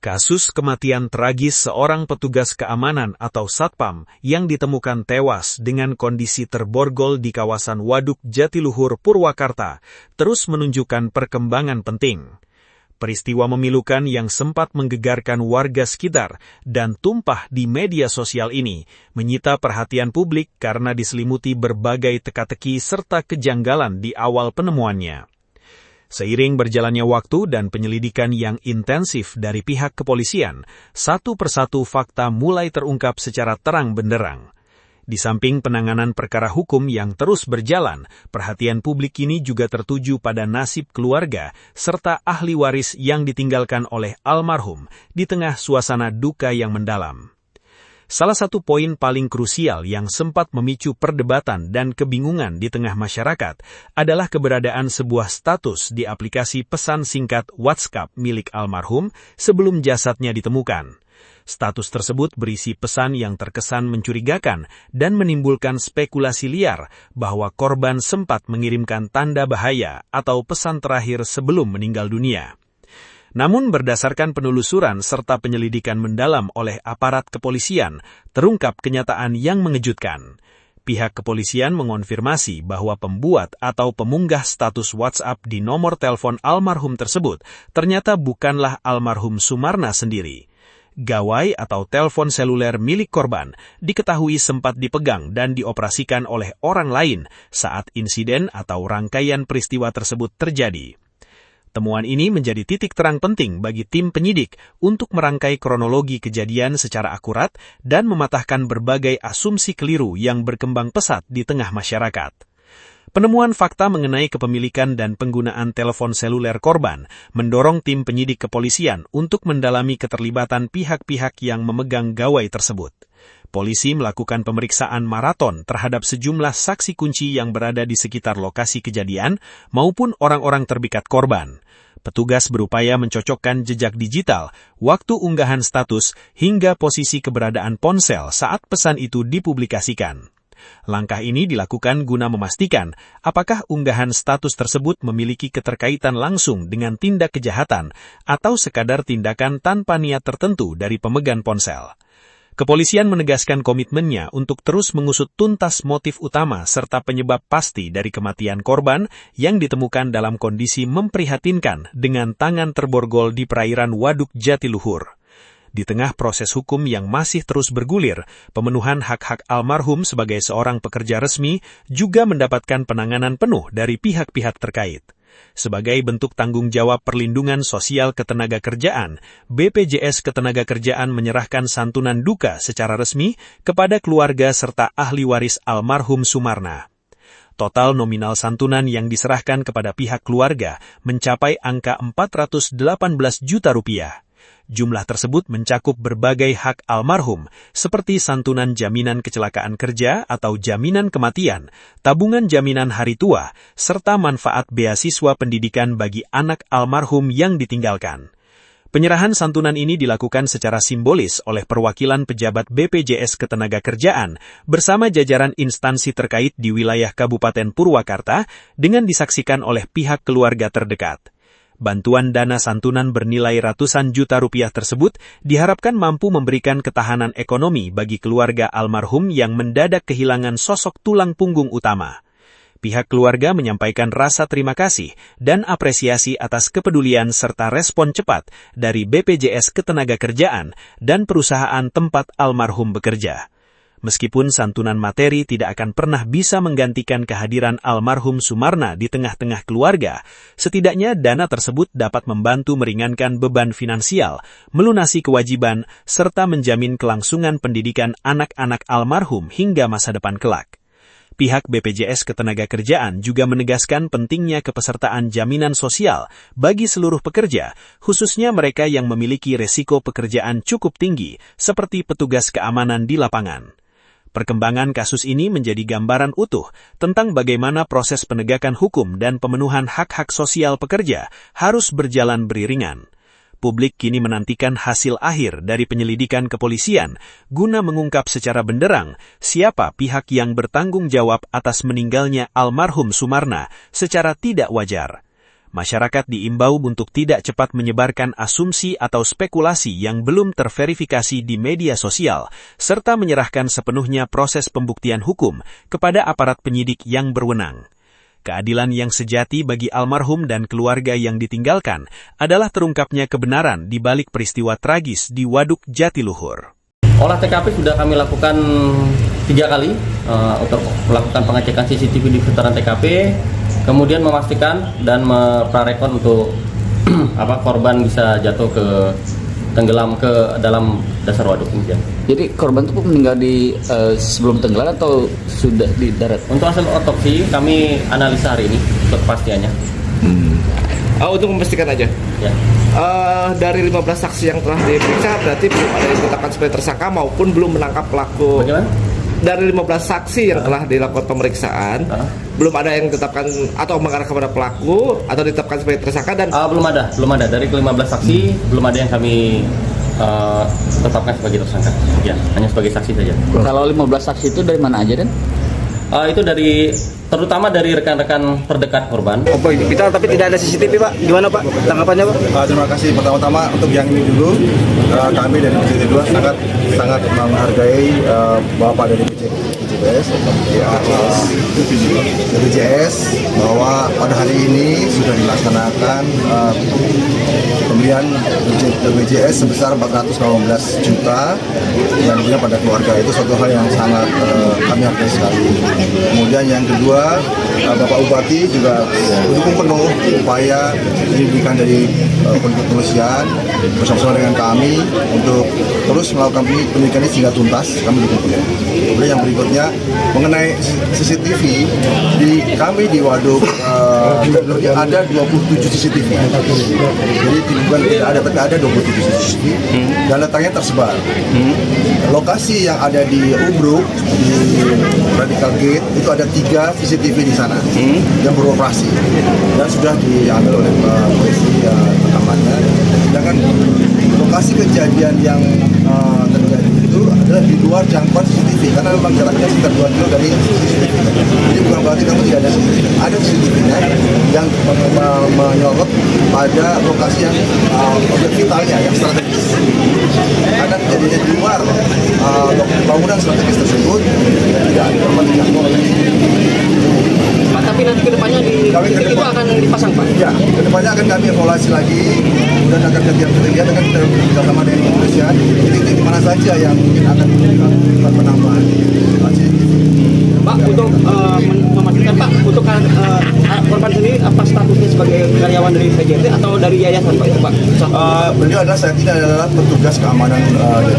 Kasus kematian tragis seorang petugas keamanan atau satpam yang ditemukan tewas dengan kondisi terborgol di kawasan Waduk Jatiluhur, Purwakarta, terus menunjukkan perkembangan penting. Peristiwa memilukan yang sempat menggegarkan warga sekitar dan tumpah di media sosial ini menyita perhatian publik karena diselimuti berbagai teka-teki serta kejanggalan di awal penemuannya. Seiring berjalannya waktu dan penyelidikan yang intensif dari pihak kepolisian, satu persatu fakta mulai terungkap secara terang benderang. Di samping penanganan perkara hukum yang terus berjalan, perhatian publik ini juga tertuju pada nasib keluarga serta ahli waris yang ditinggalkan oleh almarhum di tengah suasana duka yang mendalam. Salah satu poin paling krusial yang sempat memicu perdebatan dan kebingungan di tengah masyarakat adalah keberadaan sebuah status di aplikasi pesan singkat WhatsApp milik almarhum sebelum jasadnya ditemukan. Status tersebut berisi pesan yang terkesan mencurigakan dan menimbulkan spekulasi liar bahwa korban sempat mengirimkan tanda bahaya atau pesan terakhir sebelum meninggal dunia. Namun berdasarkan penelusuran serta penyelidikan mendalam oleh aparat kepolisian, terungkap kenyataan yang mengejutkan. Pihak kepolisian mengonfirmasi bahwa pembuat atau pemunggah status WhatsApp di nomor telepon almarhum tersebut ternyata bukanlah almarhum Sumarna sendiri. Gawai atau telepon seluler milik korban diketahui sempat dipegang dan dioperasikan oleh orang lain saat insiden atau rangkaian peristiwa tersebut terjadi. Temuan ini menjadi titik terang penting bagi tim penyidik untuk merangkai kronologi kejadian secara akurat dan mematahkan berbagai asumsi keliru yang berkembang pesat di tengah masyarakat. Penemuan fakta mengenai kepemilikan dan penggunaan telepon seluler korban mendorong tim penyidik kepolisian untuk mendalami keterlibatan pihak-pihak yang memegang gawai tersebut. Polisi melakukan pemeriksaan maraton terhadap sejumlah saksi kunci yang berada di sekitar lokasi kejadian maupun orang-orang terdekat korban. Petugas berupaya mencocokkan jejak digital, waktu unggahan status, hingga posisi keberadaan ponsel saat pesan itu dipublikasikan. Langkah ini dilakukan guna memastikan apakah unggahan status tersebut memiliki keterkaitan langsung dengan tindak kejahatan atau sekadar tindakan tanpa niat tertentu dari pemegang ponsel. Kepolisian menegaskan komitmennya untuk terus mengusut tuntas motif utama serta penyebab pasti dari kematian korban yang ditemukan dalam kondisi memprihatinkan dengan tangan terborgol di perairan Waduk Jatiluhur. Di tengah proses hukum yang masih terus bergulir, pemenuhan hak-hak almarhum sebagai seorang pekerja resmi juga mendapatkan penanganan penuh dari pihak-pihak terkait. Sebagai bentuk tanggung jawab perlindungan sosial ketenagakerjaan, BPJS Ketenagakerjaan menyerahkan santunan duka secara resmi kepada keluarga serta ahli waris almarhum Sumarna. Total nominal santunan yang diserahkan kepada pihak keluarga mencapai angka 418 juta rupiah. Jumlah tersebut mencakup berbagai hak almarhum, seperti santunan jaminan kecelakaan kerja atau jaminan kematian, tabungan jaminan hari tua, serta manfaat beasiswa pendidikan bagi anak almarhum yang ditinggalkan. Penyerahan santunan ini dilakukan secara simbolis oleh perwakilan pejabat BPJS Ketenagakerjaan bersama jajaran instansi terkait di wilayah Kabupaten Purwakarta dengan disaksikan oleh pihak keluarga terdekat. Bantuan dana santunan bernilai ratusan juta rupiah tersebut diharapkan mampu memberikan ketahanan ekonomi bagi keluarga almarhum yang mendadak kehilangan sosok tulang punggung utama. Pihak keluarga menyampaikan rasa terima kasih dan apresiasi atas kepedulian serta respon cepat dari BPJS Ketenagakerjaan dan perusahaan tempat almarhum bekerja. Meskipun santunan materi tidak akan pernah bisa menggantikan kehadiran almarhum Sumarna di tengah-tengah keluarga, setidaknya dana tersebut dapat membantu meringankan beban finansial, melunasi kewajiban, serta menjamin kelangsungan pendidikan anak-anak almarhum hingga masa depan kelak. Pihak BPJS Ketenagakerjaan juga menegaskan pentingnya kepesertaan jaminan sosial bagi seluruh pekerja, khususnya mereka yang memiliki resiko pekerjaan cukup tinggi, seperti petugas keamanan di lapangan. Perkembangan kasus ini menjadi gambaran utuh tentang bagaimana proses penegakan hukum dan pemenuhan hak-hak sosial pekerja harus berjalan beriringan. Publik kini menantikan hasil akhir dari penyelidikan kepolisian guna mengungkap secara benderang siapa pihak yang bertanggung jawab atas meninggalnya almarhum Sumarna secara tidak wajar. Masyarakat diimbau untuk tidak cepat menyebarkan asumsi atau spekulasi yang belum terverifikasi di media sosial, serta menyerahkan sepenuhnya proses pembuktian hukum kepada aparat penyidik yang berwenang. Keadilan yang sejati bagi almarhum dan keluarga yang ditinggalkan adalah terungkapnya kebenaran di balik peristiwa tragis di Waduk Jatiluhur. Olah TKP sudah kami lakukan 3 kali untuk melakukan pengecekan CCTV di seputaran TKP, kemudian memastikan dan prarekon untuk korban bisa jatuh ke tenggelam ke dalam dasar waduk ini. Jadi korban itu meninggal di sebelum tenggelam atau sudah di darat? Untuk hasil otopsi kami analisa hari ini untuk kepastiannya. Untuk memastikan aja. Ya. Dari 15 saksi yang telah diperiksa berarti belum ada yang ditetapkan sebagai tersangka maupun belum menangkap pelaku. Bagaimana? Dari 15 saksi yang telah dilakukan pemeriksaan, belum ada yang ditetapkan atau mengarah kepada pelaku atau ditetapkan sebagai tersangka dan belum ada dari 15 saksi belum ada yang kami tetapkan sebagai tersangka. Ya, hanya sebagai saksi saja. Kalau 15 saksi itu dari mana aja, Den? Itu terutama dari rekan-rekan terdekat korban. Kita tapi tidak ada CCTV, Pak. Gimana, Pak? Tanggapannya, Pak? Terima kasih. Pertama-tama untuk yang ini dulu, kami dari BCT2 sangat menghargai Bapak dari BPJS bahwa pada hari ini sudah dilaksanakan pemberian BPJS sebesar 415 juta yang diberikan pada keluarga. Itu suatu hal yang sangat kami hargai sekali. Kemudian yang kedua, Bapak Bupati juga mendukung penuh upaya penyelidikan dari kepolisian bersama-sama dengan kami untuk terus melakukan penyelidikan ini sehingga tuntas. Kami dukung penuh. Kemudian yang berikutnya mengenai CCTV kami di Waduk ada 27 CCTV. Jadi bukan tidak ada, tapi ada 27 CCTV dan letaknya tersebar. Lokasi yang ada di Ubruk di Radical Gate itu ada 3 CCTV di sana yang beroperasi dan sudah diambil oleh polisi rekamannya. Sedangkan lokasi kejadian yang terjadi itu adalah di luar jangkauan CCTV karena memang jaraknya sekitar 2 kilo dari CCTV. Jadi bukan berarti kamu tidak ada CCTV. Ada CCTV-nya yang menyorot pada lokasi yang objek vitalnya yang strategis. Karena kejadiannya di luar bangunan strategis tersebut tidak ada korban jatuh. Pak, tapi nanti kedepannya di titik itu akan dipasang, Pak? Ya, kedepannya akan kami evaluasi lagi dan akan kegiatan akan kita bersama dengan kepolisian titik mana saja yang mungkin akan menjadi penambahan CCTV. Pak, untuk memastikan, Pak, untuk korban sendiri apa statusnya sebagai karyawan dari PJT atau dari yayasan, Pak, itu, Pak? Beliau adalah saat ini adalah petugas keamanan dari